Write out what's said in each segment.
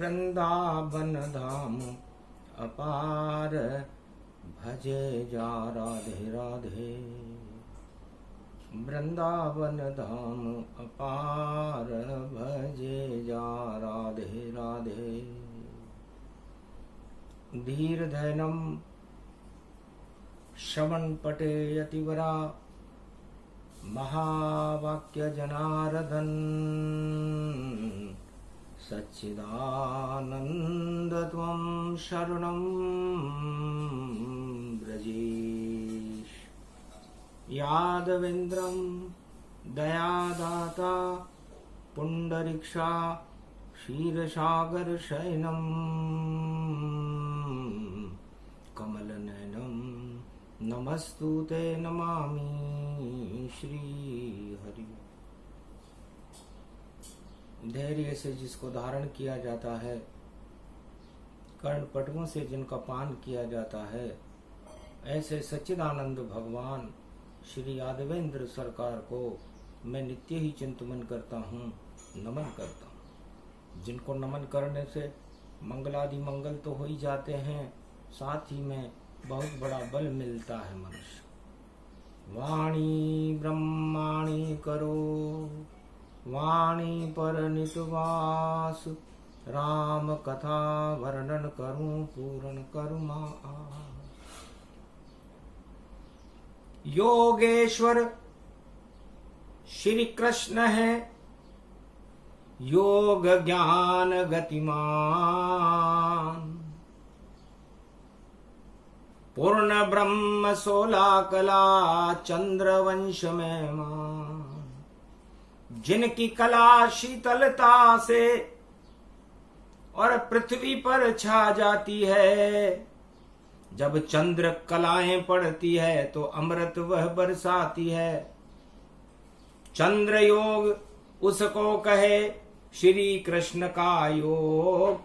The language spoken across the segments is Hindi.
वृंदावन धाम अपार भजे जा राधे राधे। वृंदावन धाम अपार भजे जा राधे राधे। धीर धैनम श्रवण पटे यतिवरा महावाक्य जनार्दन सच्चिदानंद त्वं शरणं ब्रजेश। यादवेन्द्रं दयादाता पुंडरीक्षा क्षीरसागर शयनं कमलनयनं नमस्तुते नमामि श्री हरि। धैर्य से जिसको धारण किया जाता है, कर्णपटुओं से जिनका पान किया जाता है, ऐसे सच्चिदानंद भगवान श्री यादवेंद्र सरकार को मैं नित्य ही चिंतन करता हूँ, नमन करता हूँ। जिनको नमन करने से मंगलादि मंगल तो हो ही जाते हैं, साथ ही में बहुत बड़ा बल मिलता है मनुष्य। वाणी ब्रह्माणी करो वाणी पर नितवास, राम कथा वर्णन करूं पूर्ण करुमा। योगेश्वर श्री कृष्ण है, योग ज्ञान गतिमान। पूर्ण ब्रह्म 16 कला चंद्रवंश में मान। जिनकी कला शीतलता से और पृथ्वी पर छा जाती है, जब चंद्र कलाएं पड़ती है तो अमृत वह बरसाती है। चंद्र योग उसको कहे श्री कृष्ण का योग।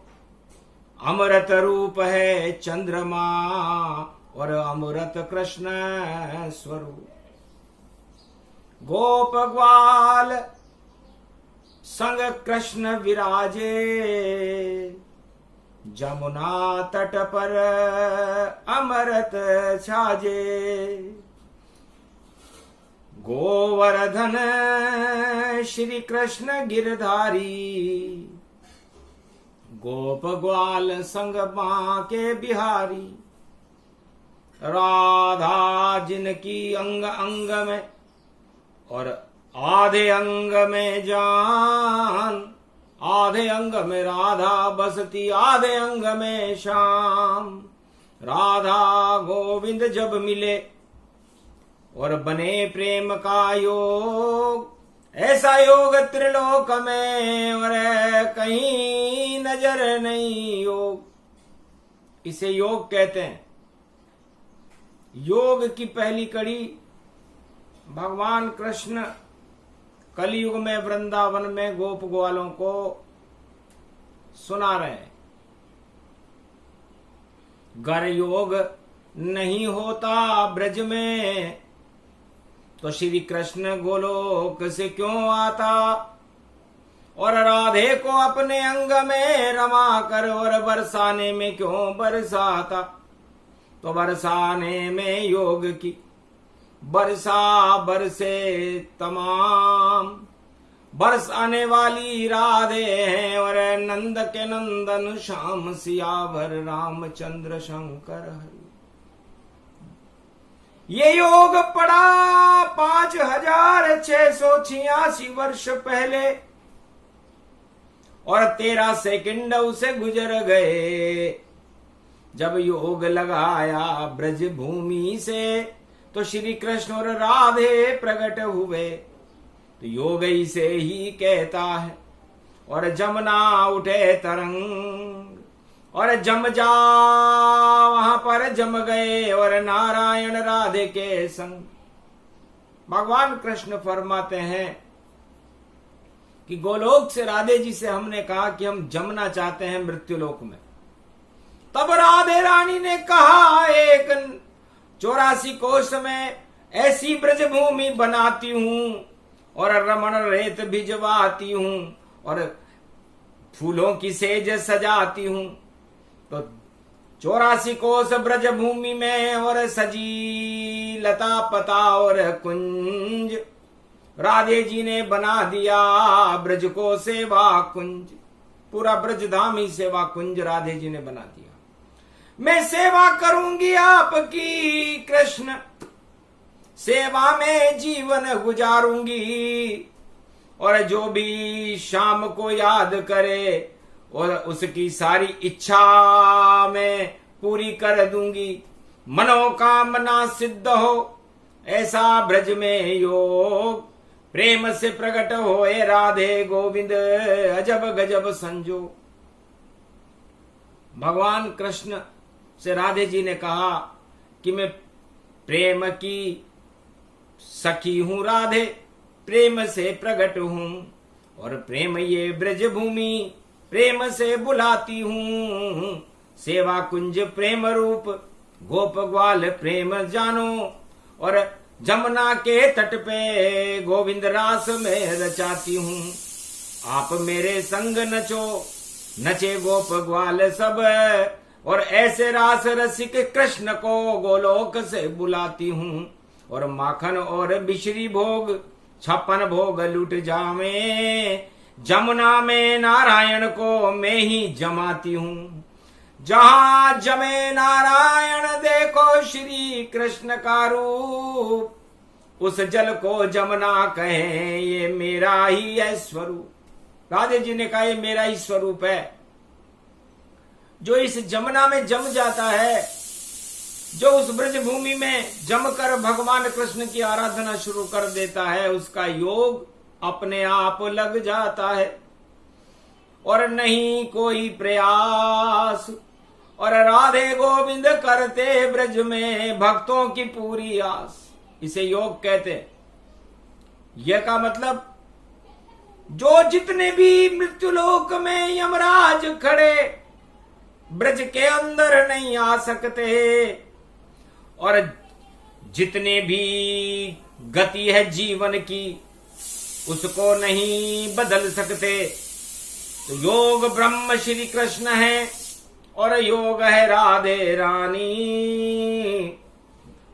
अमृत रूप है चंद्रमा और अमृत कृष्ण स्वरूप। गोप ग्वाल संग कृष्ण विराजे, जमुना तट पर अमृत छाजे। गोवर्धन श्री कृष्ण गिरधारी, गोप ग्वाल संग बांके बिहारी। राधा जिनकी अंग अंग में और आधे अंग में जान, आधे अंग में राधा बसती आधे अंग में श्याम। राधा गोविंद जब मिले और बने प्रेम का योग, ऐसा योग त्रिलोक में और कहीं नजर नहीं योग। इसे योग कहते हैं। योग की पहली कड़ी भगवान कृष्ण कलयुग में वृंदावन में गोप ग्वालों को सुना रहे हैं। गर योग नहीं होता ब्रज में, तो श्री कृष्ण गोलोक से क्यों आता। और राधे को अपने अंग में रमा कर और बरसाने में क्यों बरसाता। तो बरसाने में योग की बरसा बरसे तमाम। बरसाने वाली राधे हैं और नंद के नंदन श्याम सियावर रामचंद्र शंकर हरि। ये योग पड़ा 5686 वर्ष पहले और 13 सेकंड उसे गुजर गए। जब योग लगाया ब्रज भूमि से, तो श्री कृष्ण और राधे प्रकट हुए। तो योग इसे ही कहता है। और जमुना उठे तरंग और जम जा वहां पर जम गए और नारायण राधे के संग। भगवान कृष्ण फरमाते हैं कि गोलोक से राधे जी से हमने कहा कि हम जमना चाहते हैं मृत्युलोक में। तब राधे रानी ने कहा, एक 84 कोष में ऐसी ब्रज भूमि बनाती हूं और रमण रेत भिजवाती हूं और फूलों की सेज सजाती हूं। तो 84 कोस ब्रज भूमि में और सजी लता पता और कुंज, राधे जी ने बना दिया ब्रज को सेवा कुंज। पूरा ब्रज धाम ही सेवा कुंज राधे जी ने बना दिया। मैं सेवा करूंगी आपकी कृष्ण, सेवा में जीवन गुजारूंगी, और जो भी शाम को याद करे और उसकी सारी इच्छा मैं पूरी कर दूंगी। मनोकामना सिद्ध हो ऐसा ब्रज में योग, प्रेम से प्रकट होए राधे गोविंद अजब गजब संजो। भगवान कृष्ण से राधे जी ने कहा कि मैं प्रेम की सखी हूं राधे, प्रेम से प्रकट हूं, और प्रेम ये ब्रज भूमि प्रेम से बुलाती हूं। सेवा कुंज प्रेम रूप गोप ग्वाल प्रेम जानो, और जमुना के तट पे गोविंद रास में रचाती हूं। आप मेरे संग नचो, नचे गोप ग्वाल सब, और ऐसे रास रसिक कृष्ण को गोलोक से बुलाती हूं। और माखन और बिश्री भोग 56 भोग लूट जावे, जमुना में नारायण को मैं ही जमाती हूं। जहां जमे नारायण देखो श्री कृष्ण का रूप, उस जल को जमुना कहे ये मेरा ही है स्वरूप। राधे जी ने कहा ये मेरा ही स्वरूप है। जो इस जमुना में जम जाता है, जो उस ब्रज भूमि में जमकर भगवान कृष्ण की आराधना शुरू कर देता है, उसका योग अपने आप लग जाता है और नहीं कोई प्रयास। और राधे गोविंद करते ब्रज में भक्तों की पूरी आस, इसे योग कहते हैं। यह का मतलब जो जितने भी मृत्युलोक में यमराज खड़े ब्रज के अंदर नहीं आ सकते, और जितने भी गति है जीवन की उसको नहीं बदल सकते। तो योग ब्रह्म श्री कृष्ण है और योग है राधे रानी,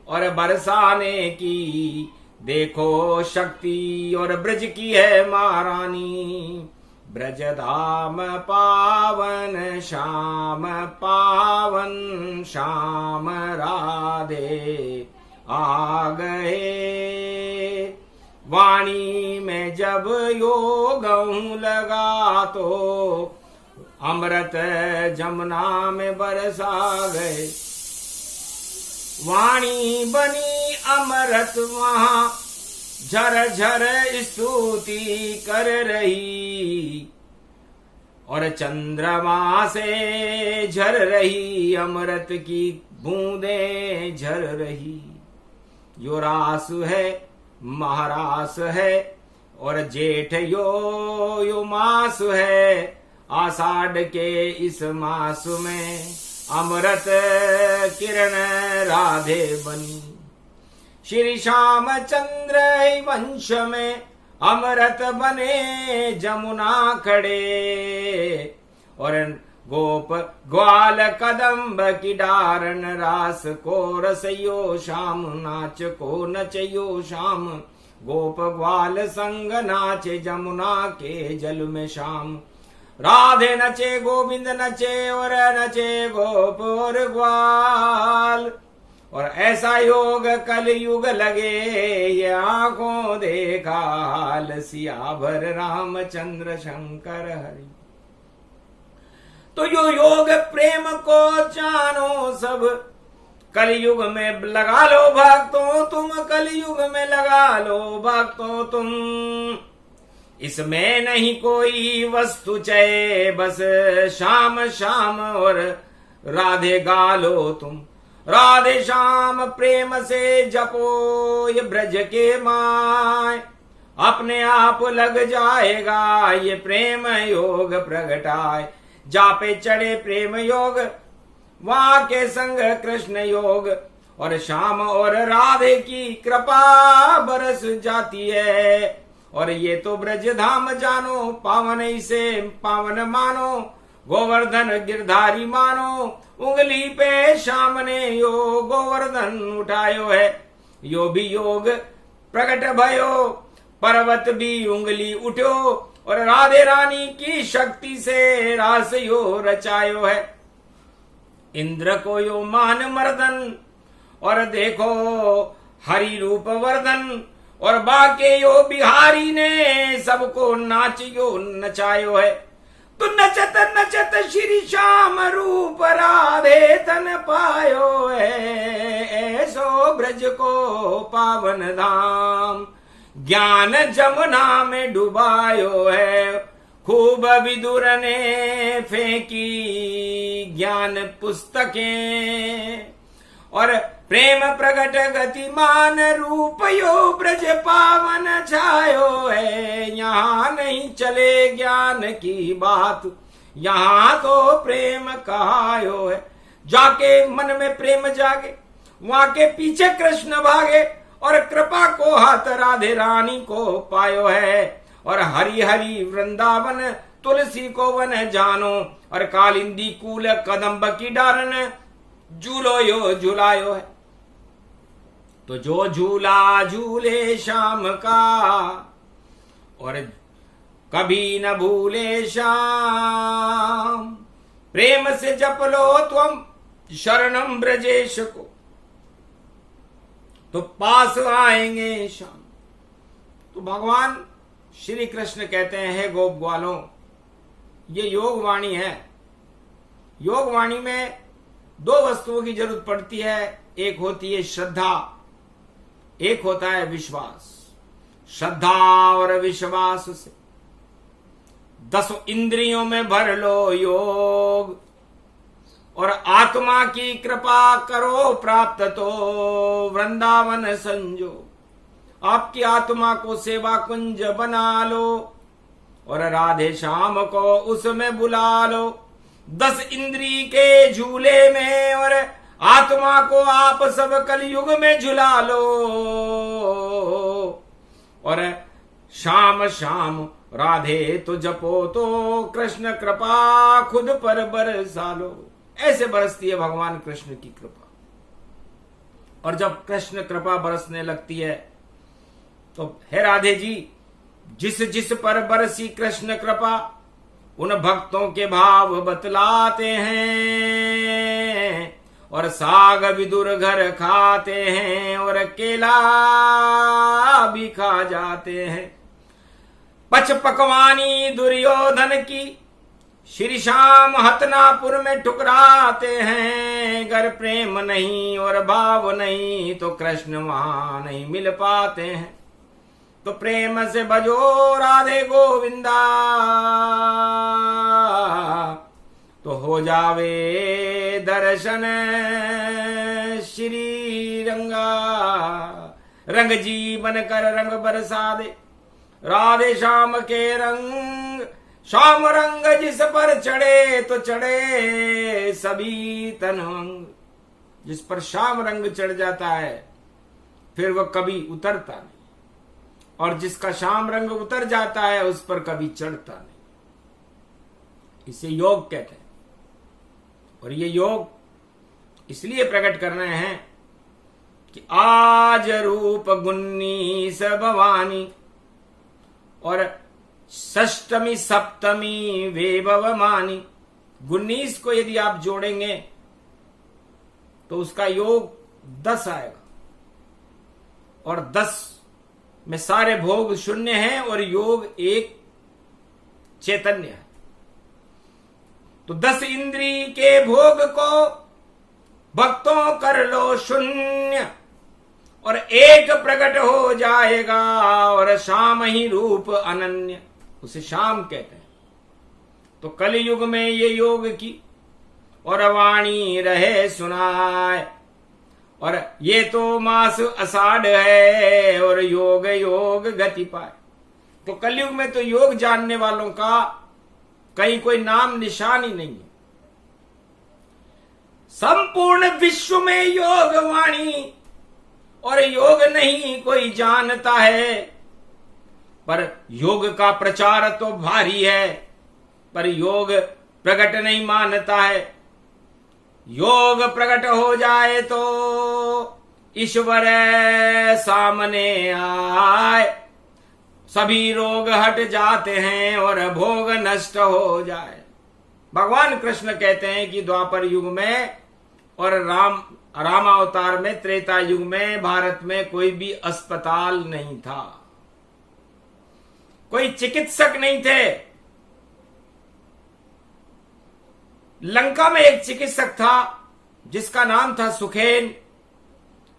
और बरसाने की देखो शक्ति और ब्रज की है महारानी। ब्रज धाम पावन श्याम पावन श्याम राधे आ गए। वाणी में जब योग लगा तो अमृत जमुना में बरसा गए। वाणी बनी अमृत वहां झर झर स्तुति कर रही, और चंद्रमा से झर रही अमृत की बूंदें झर रही। यो रास है महारास है और जेठ यो मास है। आषाढ़ के इस मास में अमृत किरण राधे बनी। श्री श्याम चंद्र वंश में अमृत बने जमुना खड़े, और गोप ग्वाल कदम्ब की डारन रास को रसयो श्याम नाच को नचयो श्याम। गोप ग्वाल संग नाचे जमुना के जल में श्याम। राधे नचे गोविंद नचे और नचे गोप और ग्वाल। और ऐसा योग कल युग लगे ये आंखों देखा हाल। सियावर रामचंद्र शंकर हरि। तो यो योग प्रेम को जानो सब, कलयुग में लगा लो भक्तों तुम, कलयुग में लगा लो भक्तों तुम। इसमें नहीं कोई वस्तु चय, बस शाम शाम और राधे गालो तुम। राधे श्याम प्रेम से जपो ये ब्रज के माय, अपने आप लग जाएगा ये प्रेम योग प्रगटाए। जापे चढ़े प्रेम योग वहां के संग कृष्ण योग, और श्याम और राधे की कृपा बरस जाती है। और ये तो ब्रज धाम जानो, पावन इसे पावन मानो, गोवर्धन गिरधारी मानो, उंगली पे श्याम ने यो गोवर्धन उठायो है, यो भी योग प्रकट भयो, पर्वत भी उंगली उठो, और राधे रानी की शक्ति से रास यो रचायो है। इंद्र को यो मान मर्दन, और देखो हरि रूप वर्धन, और बाके यो बिहारी ने सबको नाच यो नचायो है। तो नचत नचत श्री श्याम रूप राधे तन पायो है, ऐसो ब्रज को पावन धाम ज्ञान जमुना में डुबायो है। खूब विदुर ने फेंकी ज्ञान पुस्तकें, और प्रेम प्रगट गतिमान रूप यो ब्रज पावन छायो है। यहाँ नहीं चले ज्ञान की बात, यहाँ तो प्रेम कहायो है। जाके मन में प्रेम जागे, वहां के पीछे कृष्ण भागे, और कृपा को हाथ राधे रानी को पायो है। और हरि हरि वृंदावन तुलसी को वन जानो, और कालिंदी कूल कदम्ब की डारन झूलो यो झुलायो है। तो जो झूला झूले शाम का, और कभी न भूले श्याम, प्रेम से जप लो तुम शरणम ब्रजेश को, तो पास आएंगे श्याम। तो भगवान श्री कृष्ण कहते हैं, गोप ग्वालों, ये योग वाणी है। योग वाणी में दो वस्तुओं की जरूरत पड़ती है, एक होती है श्रद्धा, एक होता है विश्वास। श्रद्धा और विश्वास से 10 इंद्रियों में भर लो योग, और आत्मा की कृपा करो प्राप्त तो वृंदावन संजो। आपकी आत्मा को सेवा कुंज बना लो, और राधे श्याम को उसमें बुला लो। 10 इंद्री के झूले में, और आत्मा को आप सब कलयुग में झुला लो, और शाम शाम राधे तो जपो तो कृष्ण कृपा खुद पर बरसा लो। ऐसे बरसती है भगवान कृष्ण की कृपा। और जब कृष्ण कृपा बरसने लगती है, तो हे राधे जी, जिस जिस पर बरसी कृष्ण कृपा, उन भक्तों के भाव बतलाते हैं, और साग विदुर घर खाते हैं, और केला भी खा जाते हैं। पच पकवानी दुर्योधन की श्री श्याम हतनापुर में ठुकराते हैं। गर प्रेम नहीं और भाव नहीं, तो कृष्ण वहां नहीं मिल पाते हैं। तो प्रेम से भजो राधे गोविंदा, तो हो जावे दर्शन श्री रंगा। रंग जीवन कर रंग बरसा दे, राधे श्याम के रंग। श्याम रंग जिस पर चढ़े तो चढ़े सभी तन अंग। जिस पर श्याम रंग चढ़ जाता है, फिर वह कभी उतरता नहीं, और जिसका श्याम रंग उतर जाता है, उस पर कभी चढ़ता नहीं। इसे योग कहते हैं। और ये योग इसलिए प्रकट कर रहे हैं कि आज रूप 19 भवानी, और षष्टमी सप्तमी वेभव मानी। 19 को यदि आप जोड़ेंगे तो उसका योग 10 आएगा, और 10 में सारे भोग शून्य हैं, और योग एक चैतन्य है। तो 10 इंद्री के भोग को भक्तों कर लो शून्य, और एक प्रकट हो जाएगा, और श्याम ही रूप अनन्य। उसे श्याम कहते हैं। तो कलयुग में ये योग की और वाणी रहे सुनाए, और ये तो मास आषाढ़ है, और योग योग गति पाए। तो कलयुग में तो योग जानने वालों का कहीं कोई नाम निशान ही नहीं है। संपूर्ण विश्व में योग वाणी, और योग नहीं कोई जानता है। पर योग का प्रचार तो भारी है, पर योग प्रकट नहीं मानता है। योग प्रकट हो जाए तो ईश्वर सामने आए, सभी रोग हट जाते हैं और भोग नष्ट हो जाए। भगवान कृष्ण कहते हैं कि द्वापर युग में और रामावतार में, त्रेता युग में भारत में कोई भी अस्पताल नहीं था, कोई चिकित्सक नहीं थे। लंका में एक चिकित्सक था जिसका नाम था सुखेन,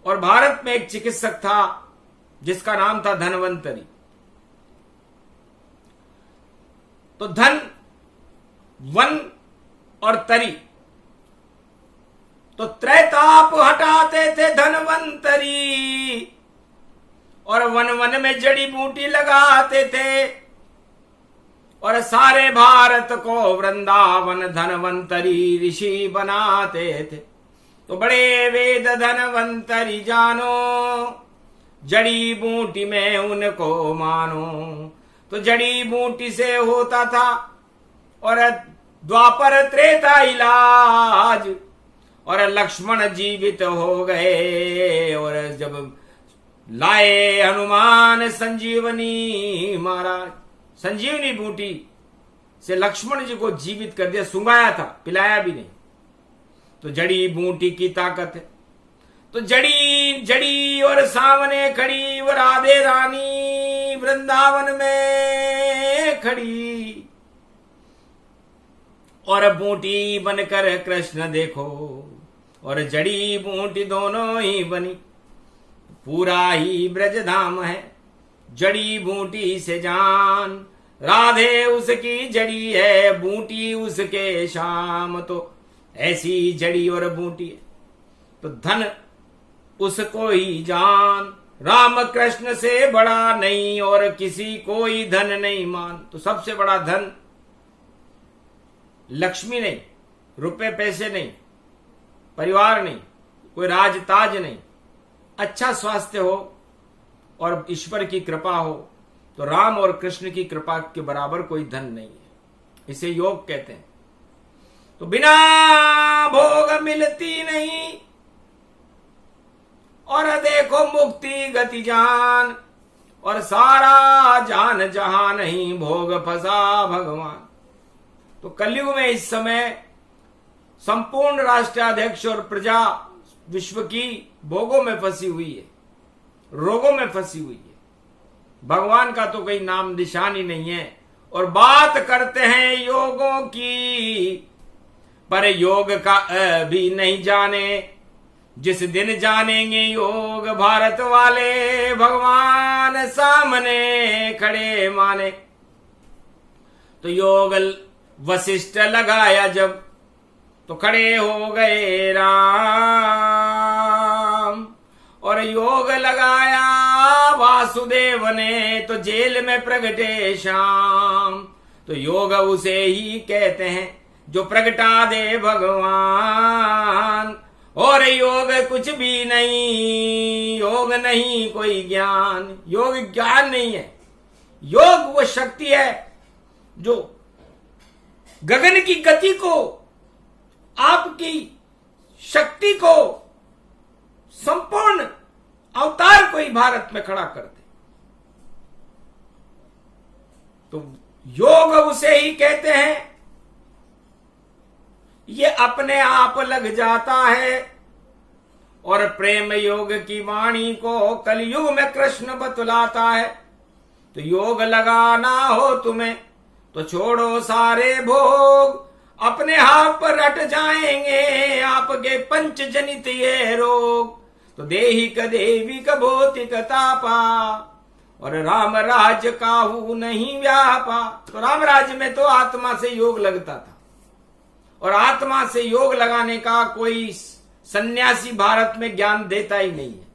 और भारत में एक चिकित्सक था जिसका नाम था धन्वंतरी। तो धन, वन और तरी, तो त्रैताप हटाते थे धनवंतरी, और वन वन में जड़ी बूटी लगाते थे, और सारे भारत को वृंदावन धनवंतरी ऋषि बनाते थे। तो बड़े वेद धनवंतरी जानो, जड़ी बूटी में उनको मानो। तो जड़ी बूटी से होता था और द्वापर त्रेता इलाज, और लक्ष्मण जीवित हो गए। और जब लाए हनुमान संजीवनी महाराज, संजीवनी बूटी से लक्ष्मण जी को जीवित कर दिया, सुंघाया था, पिलाया भी नहीं। तो जड़ी बूटी की ताकत है। तो जड़ी और सामने खड़ी वो राधे रानी वृंदावन में खड़ी, और बूटी बनकर कृष्ण देखो, और जड़ी बूटी दोनों ही बनी। पूरा ही ब्रज धाम है जड़ी बूटी से जान, राधे उसकी जड़ी है, बूटी उसके शाम। तो ऐसी जड़ी और बूटी है, तो धन उसको ही जान, राम कृष्ण से बड़ा नहीं और किसी कोई धन नहीं मान। तो सबसे बड़ा धन लक्ष्मी नहीं, रुपए पैसे नहीं, परिवार नहीं, कोई राजताज नहीं, अच्छा स्वास्थ्य हो और ईश्वर की कृपा हो। तो राम और कृष्ण की कृपा के बराबर कोई धन नहीं है। इसे योग कहते हैं। तो बिना भोग मिलती नहीं, और देखो मुक्ति गति जान, और सारा जान जहां नहीं भोग फंसा भगवान। तो कलयुग में इस समय संपूर्ण राष्ट्राध्यक्ष और प्रजा विश्व की भोगों में फंसी हुई है, रोगों में फंसी हुई है। भगवान का तो कोई नाम निशान ही नहीं है। और बात करते हैं योगों की, पर योग का अभी नहीं जाने। जिस दिन जानेंगे योग भारत वाले, भगवान सामने खड़े माने। तो योग वशिष्ठ लगाया जब, तो खड़े हो गए राम, और योग लगाया वासुदेव ने, तो जेल में प्रगटे श्याम। तो योग उसे ही कहते हैं जो प्रगटा दे भगवान, और योग कुछ भी नहीं, योग नहीं कोई ज्ञान, योग ज्ञान नहीं है। योग वो शक्ति है जो गगन की गति को, आपकी शक्ति को, संपूर्ण अवतार को ही भारत में खड़ा कर दे। तो योग उसे ही कहते हैं, ये अपने आप लग जाता है। और प्रेम योग की वाणी को कलयुग में कृष्ण बतलाता है। तो योग लगाना हो तुम्हें तो छोड़ो सारे भोग, अपने हाथ पर रट जाएंगे आपके पंच जनित ये रोग। तो देहिक देविक भौतिक तापा, और राम राज काहू नहीं व्यापा। तो राम राज्य में तो आत्मा से योग लगता था, और आत्मा से योग लगाने का कोई सन्यासी भारत में ज्ञान देता ही नहीं है।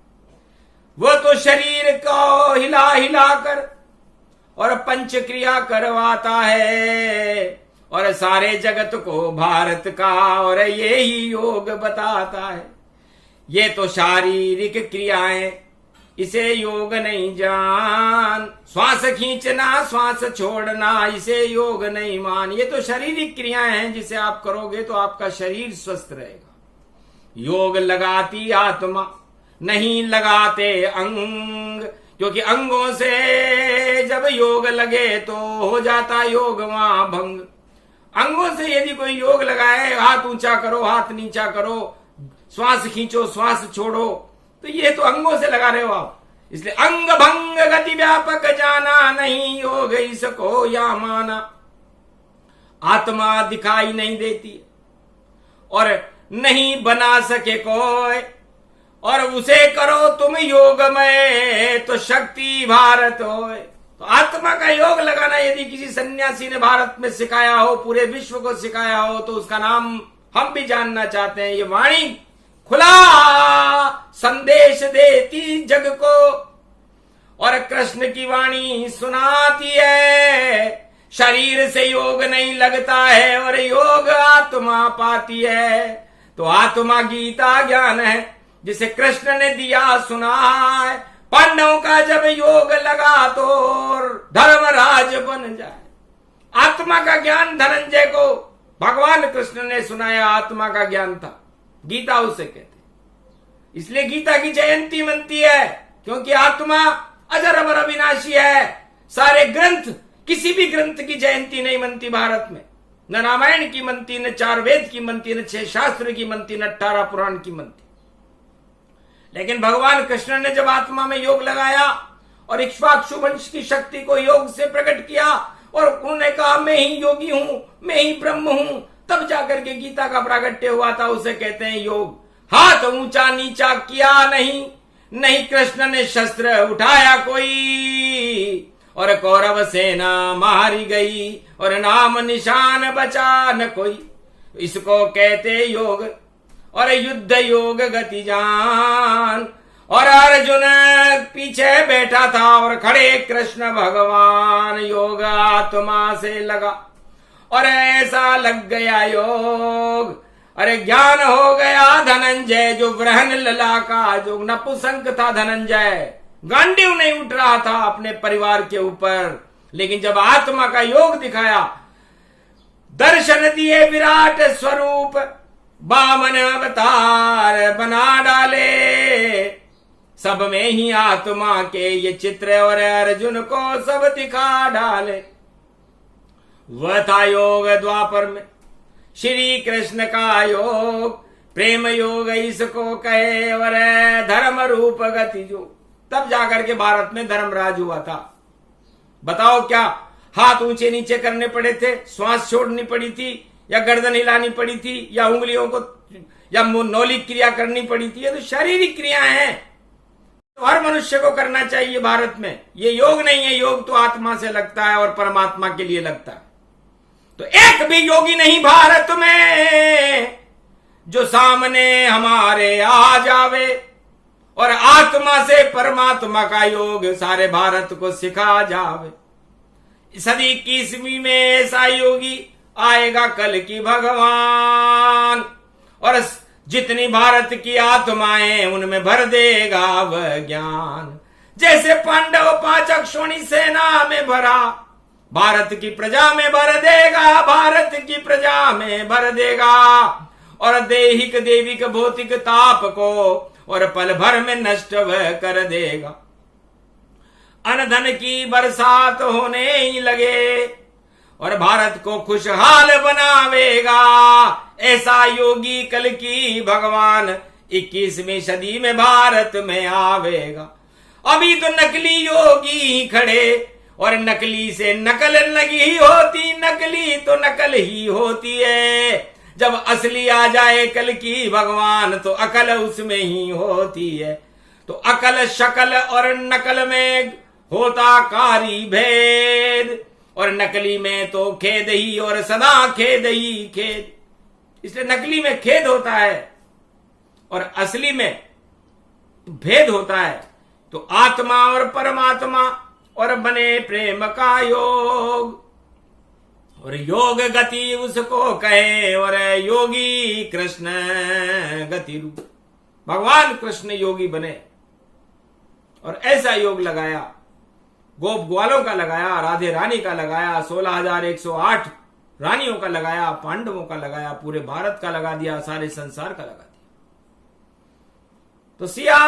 वो तो शरीर को हिला हिला कर और पंच क्रिया करवाता है, और सारे जगत को भारत का और ये ही योग बताता है। ये तो शारीरिक क्रियाएं इसे योग नहीं जान। श्वास खींचना श्वास छोड़ना इसे योग नहीं मान। ये तो शारीरिक क्रियाएं हैं, जिसे आप करोगे तो आपका शरीर स्वस्थ रहेगा। योग लगाती आत्मा नहीं लगाते अंग, क्योंकि अंगों से जब योग लगे तो हो जाता योग वहां भंग। अंगों से यदि कोई योग लगाए, हाथ ऊंचा करो हाथ नीचा करो, श्वास खींचो श्वास छोड़ो, तो ये तो अंगों से लगा रहे हो आप। इसलिए अंग भंग गति व्यापक जाना, नहीं योग इसको या माना। आत्मा दिखाई नहीं देती और नहीं बना सके कोई, और उसे करो तुम योगमय तो शक्ति भारत होए। तो आत्मा का योग लगाना यदि किसी सन्यासी ने भारत में सिखाया हो, पूरे विश्व को सिखाया हो, तो उसका नाम हम भी जानना चाहते हैं। ये वाणी खुला संदेश देती जग को, और कृष्ण की वाणी सुनाती है। शरीर से योग नहीं लगता है और योग आत्मा पाती है। तो आत्मा गीता ज्ञान है जिसे कृष्ण ने दिया सुना है। पांडवों का जब योग लगा तो धर्मराज बन जाए। आत्मा का ज्ञान धनंजय को भगवान कृष्ण ने सुनाया, आत्मा का ज्ञान था, गीता उसे कहते। इसलिए गीता की जयंती मनती है, क्योंकि आत्मा अजर अमर अविनाशी है। सारे ग्रंथ, किसी भी ग्रंथ की जयंती नहीं मनती भारत में। न रामायण की मनती, न 4 वेद की मनती, न 6 शास्त्र की मनती, न 18 पुराण की मनती। लेकिन भगवान कृष्ण ने जब आत्मा में योग लगाया और इक्ष्वाकु वंश की शक्ति को योग से प्रकट किया और उन्होंने कहा मैं ही योगी हूं, मैं ही ब्रह्म हूं, तब जाकर के गीता का प्रागट्य हुआ था। उसे कहते हैं योग। हाथ ऊंचा नीचा किया नहीं कृष्ण ने शस्त्र उठाया कोई, और कौरव सेना मारी गई और नाम निशान बचा न कोई। इसको कहते योग, और युद्ध योग गति जान। और अर्जुन पीछे बैठा था और खड़े कृष्ण भगवान। योग आत्मा से लगा और ऐसा लग गया योग, अरे ज्ञान हो गया धनंजय। जो वृहन लला का जो नपुंसक था धनंजय, गांडीव नहीं उठ रहा था अपने परिवार के ऊपर, लेकिन जब आत्मा का योग दिखाया, दर्शन दिए विराट स्वरूप, बामन अवतार बना डाले। सब में ही आत्मा के ये चित्र और अर्जुन को सब दिखा डाले। वह था योग द्वापर में श्री कृष्ण का योग, प्रेम योग इसको कहे, और धर्म रूप गति योग। तब जाकर के भारत में धर्मराज हुआ था। बताओ क्या हाथ ऊंचे नीचे करने पड़े थे, श्वास छोड़नी पड़ी थी, या गर्दन हिलानी पड़ी थी, या उंगलियों को या नौलिक क्रिया करनी पड़ी थी? ये तो शारीरिक क्रियाएं हैं, तो हर मनुष्य को करना चाहिए भारत में। ये योग नहीं है, योग तो आत्मा से लगता है और परमात्मा के लिए लगता है। तो एक भी योगी नहीं भारत में जो सामने हमारे आ जावे और आत्मा से परमात्मा का योग सारे भारत को सिखा जावे। सदी 21वीं में ऐसा योगी आएगा कल की भगवान, और जितनी भारत की आत्माएं उनमें भर देगा वह ज्ञान। जैसे पांडव 5 अक्षोणी सेना में भरा, भारत की प्रजा में भर देगा, भारत की प्रजा में भर देगा। और दैहिक देविक भौतिक ताप को और पल भर में नष्ट वह कर देगा। अनधन की बरसात होने ही लगे और भारत को खुशहाल बनावेगा। ऐसा योगी कल की भगवान 21वीं सदी में भारत में आवेगा। अभी तो नकली योगी खड़े और नकली से नकल लगी होती, नकली तो नकल ही होती है। जब असली आ जाए कल की भगवान तो अकल उसमें ही होती है। तो अकल शकल और नकल में होता कारी भेद, और नकली में तो खेद ही और सदा खेद ही खेद। इसलिए नकली में खेद होता है और असली में भेद होता है। तो आत्मा और परमात्मा और बने प्रेम का योग, और योग गति उसको कहे, और योगी कृष्ण गति रूप। भगवान कृष्ण योगी बने। और ऐसा योग लगाया, गोप ग्वालों का लगाया, राधे रानी का लगाया, 16,108 रानियों का लगाया, पांडवों का लगाया, पूरे भारत का लगा दिया, सारे संसार का लगा दिया। तो सिया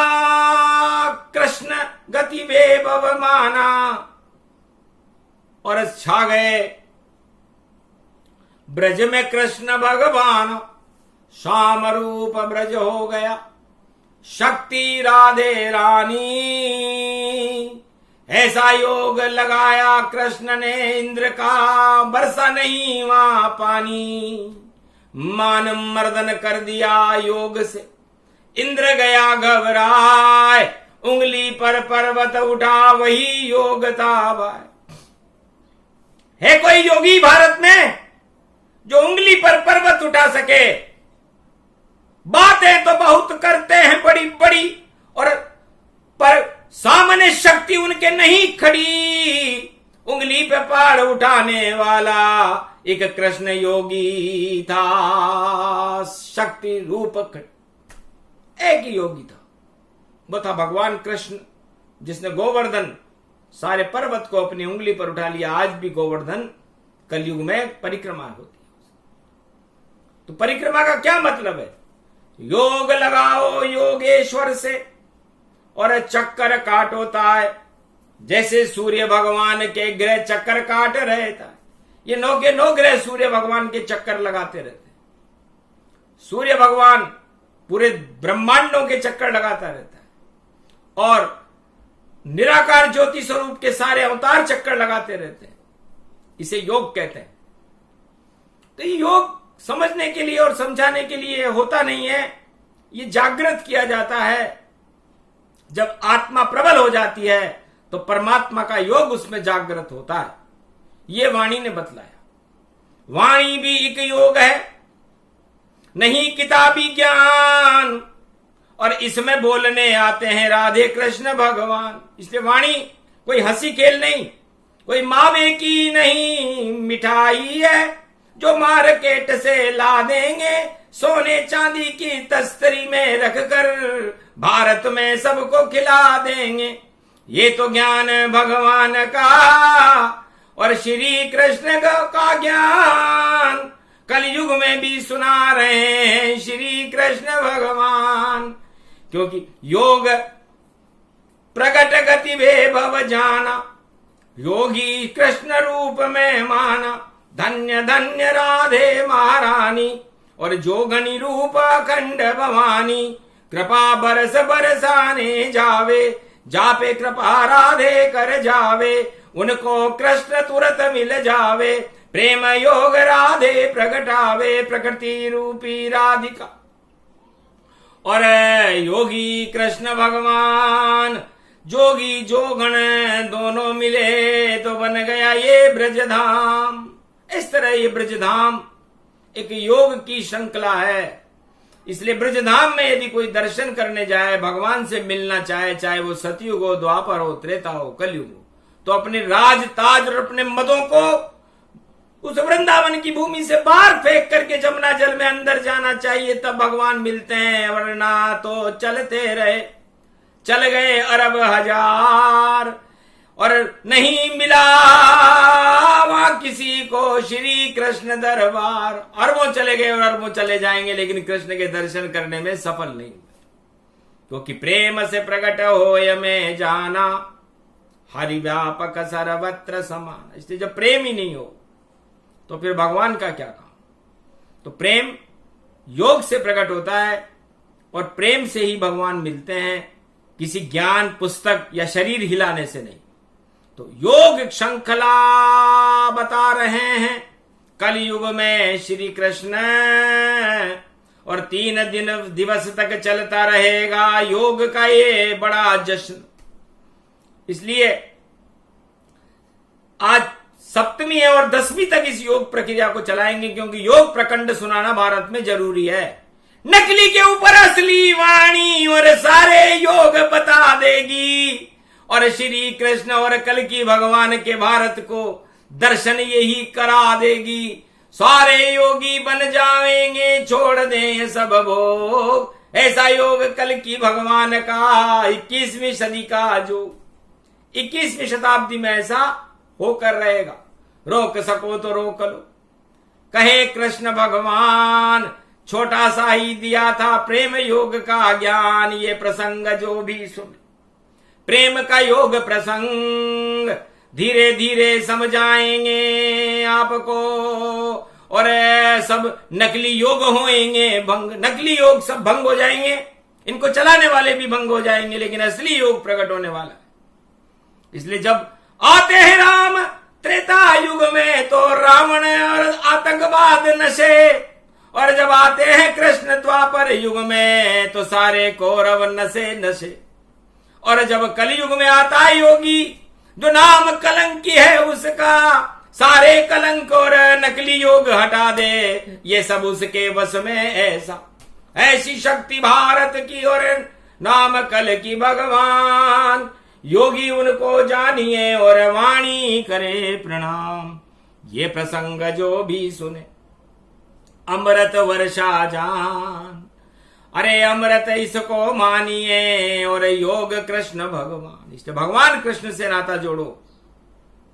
कृष्ण गति वैभव माना और छा गए ब्रज में कृष्ण भगवान, श्याम रूप ब्रज हो गया शक्ति राधे रानी। ऐसा योग लगाया कृष्ण ने इंद्र का, बरसा नहीं वहां पानी, मान मर्दन कर दिया योग से, इंद्र गया घबराए, उंगली पर पर्वत उठा वही योग था भाई। है कोई योगी भारत में जो उंगली पर पर्वत उठा सके? बातें तो बहुत करते हैं बड़ी बड़ी, और पर सामने शक्ति उनके नहीं खड़ी। उंगली पे पहाड़ उठाने वाला एक कृष्ण योगी था, शक्ति रूप एक ही योगी था, वो था भगवान कृष्ण, जिसने गोवर्धन सारे पर्वत को अपनी उंगली पर उठा लिया। आज भी गोवर्धन कलयुग में परिक्रमा होती है। तो परिक्रमा का क्या मतलब है? योग लगाओ योगेश्वर से और चक्कर काटोता है, जैसे सूर्य भगवान के ग्रह चक्कर काट रहे था। ये 9 के 9 ग्रह सूर्य भगवान के चक्कर लगाते रहते। सूर्य भगवान पूरे ब्रह्मांडों के चक्कर लगाता रहता है और निराकार ज्योति स्वरूप के सारे अवतार चक्कर लगाते रहते हैं। इसे योग कहते हैं। तो ये योग समझने के लिए और समझाने के लिए होता नहीं है, ये जागृत किया जाता है। जब आत्मा प्रबल हो जाती है तो परमात्मा का योग उसमें जागृत होता है। ये वाणी ने बतलाया। वाणी भी एक योग है, नहीं किताबी ज्ञान, और इसमें बोलने आते हैं राधे कृष्ण भगवान। इसलिए वाणी कोई हंसी खेल नहीं, कोई मावे की नहीं मिठाई है जो मार्केट से ला देंगे सोने चांदी की तस्तरी में रखकर भारत में सबको खिला देंगे। ये तो ज्ञान भगवान का और श्री कृष्ण का ज्ञान कलयुग में भी सुना रहे हैं श्री कृष्ण भगवान। क्योंकि योग प्रकट गति वैभव जाना, योगी कृष्ण रूप में माना, धन्य धन्य राधे महारानी और जोगनी रूप अखंड भवानी। कृपा बरस बरसाने जावे, जापे कृपा राधे कर जावे, उनको कृष्ण तुरंत मिल जावे। प्रेम योग राधे प्रगटावे, प्रकृति रूपी राधिका और योगी कृष्ण भगवान। जोगी जोगण दोनों मिले तो बन गया ये ब्रजधाम। इस तरह ये ब्रजधाम एक योग की श्रृंखला है। इसलिए ब्रजधाम में यदि कोई दर्शन करने जाए, भगवान से मिलना चाहे, चाहे वो सतयुग हो, द्वापर हो, त्रेता हो, कलयुग हो, तो अपने राज ताज और अपने मदों को उस वृंदावन की भूमि से बाहर फेंक करके जमुना जल में अंदर जाना चाहिए, तब भगवान मिलते हैं। वरना तो चलते रहे, चल गए अरब हजार और नहीं मिला वहां किसी को श्री कृष्ण दरबार। अरबों चले गए और अरबों चले जाएंगे, लेकिन कृष्ण के दर्शन करने में सफल नहीं हुए, क्योंकि प्रेम से प्रकट होय में जाना, हरि व्यापक सर्वत्र समान। इसलिए जब प्रेम ही नहीं हो तो फिर भगवान का क्या काम। तो प्रेम योग से प्रकट होता है और प्रेम से ही भगवान मिलते हैं, किसी ज्ञान पुस्तक या शरीर हिलाने से नहीं। तो योग श्रृंखला बता रहे हैं कलयुग में श्री कृष्ण, और 3 दिवस तक चलता रहेगा योग का ये बड़ा जश्न। इसलिए आज सप्तमी है और 10वीं तक इस योग प्रक्रिया को चलाएंगे, क्योंकि योग प्रखंड सुनाना भारत में जरूरी है। नकली के ऊपर असली वाणी और सारे योग बता देगी, और श्री कृष्ण और कल की भगवान के भारत को दर्शन यही करा देगी। सारे योगी बन जाएंगे, छोड़ दें सब भोग, ऐसा योग कल की भगवान का 21वीं सदी का जो 21वीं शताब्दी में ऐसा होकर रहेगा। रोक सको तो रोक लो, कहे कृष्ण भगवान, छोटा सा ही दिया था प्रेम योग का ज्ञान। ये प्रसंग जो भी सुने, प्रेम का योग प्रसंग धीरे धीरे समझाएंगे आपको, और सब नकली योग होएंगे भंग, नकली योग सब भंग हो जाएंगे, इनको चलाने वाले भी भंग हो जाएंगे, लेकिन असली योग प्रकट होने वाला है। इसलिए जब आते हैं राम त्रेता युग में तो रावण और आतंकवाद नशे, और जब आते हैं कृष्ण द्वापर युग में तो सारे कौरव नशे नशे। और जब कलयुग में आता है योगी, जो नाम कलंकी है उसका, सारे कलंक और नकली योग हटा दे, ये सब उसके वश में। ऐसी शक्ति भारत की और नाम कल की भगवान, योगी उनको जानिए और वाणी करे प्रणाम। ये प्रसंग जो भी सुने अमृत वर्षा जान, अरे अमृत इसको मानिए, और योग कृष्ण भगवान। इसलिए भगवान कृष्ण से नाता जोड़ो,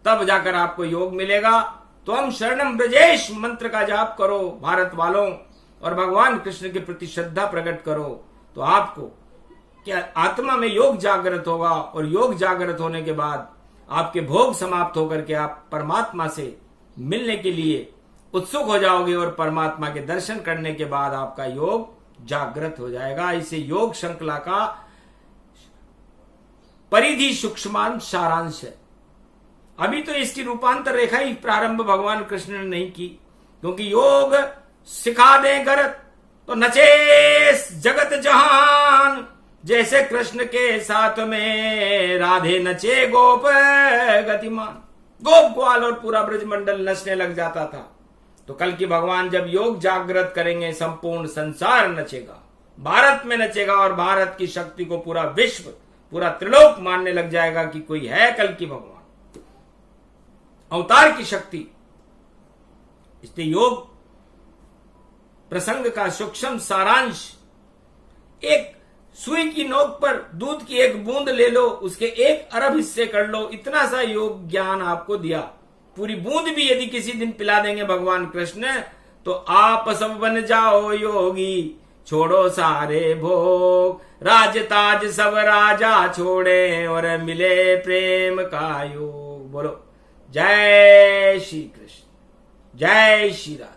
तब जाकर आपको योग मिलेगा। तो हम शरणम ब्रजेश मंत्र का जाप करो भारत वालों, और भगवान कृष्ण के प्रति श्रद्धा प्रकट करो, तो आपको क्या आत्मा में योग जागृत होगा, और योग जागृत होने के बाद आपके भोग समाप्त होकर के आप परमात्मा से मिलने के लिए उत्सुक हो जाओगे, और परमात्मा के दर्शन करने के बाद आपका योग जागृत हो जाएगा। इसे योग श्रृंखला का परिधि सूक्ष्मांश सारांश है। अभी तो इसकी रूपांतर रेखा ही प्रारंभ भगवान कृष्ण ने नहीं की, क्योंकि योग सिखा दे गरत तो नचे जगत जहान। जैसे कृष्ण के साथ में राधे नचे गोप गतिमान, गोप ग्वाल और पूरा ब्रजमंडल नचने लग जाता था। तो कल की भगवान जब योग जागृत करेंगे, संपूर्ण संसार नचेगा, भारत में नचेगा, और भारत की शक्ति को पूरा विश्व, पूरा त्रिलोक मानने लग जाएगा कि कोई है कल की भगवान, अवतार की शक्ति। इसलिए योग प्रसंग का सूक्ष्म सारांश, एक सुई की नोक पर दूध की एक बूंद ले लो, उसके 1 अरब हिस्से कर लो, इतना सा योग ज्ञान आपको दिया। पूरी बूंद भी यदि किसी दिन पिला देंगे भगवान कृष्ण, तो आप सब बन जाओ योगी, छोड़ो सारे भोग, राज ताज सब राजा छोड़े, और मिले प्रेम का योग। बोलो जय श्री कृष्ण, जय श्री राम।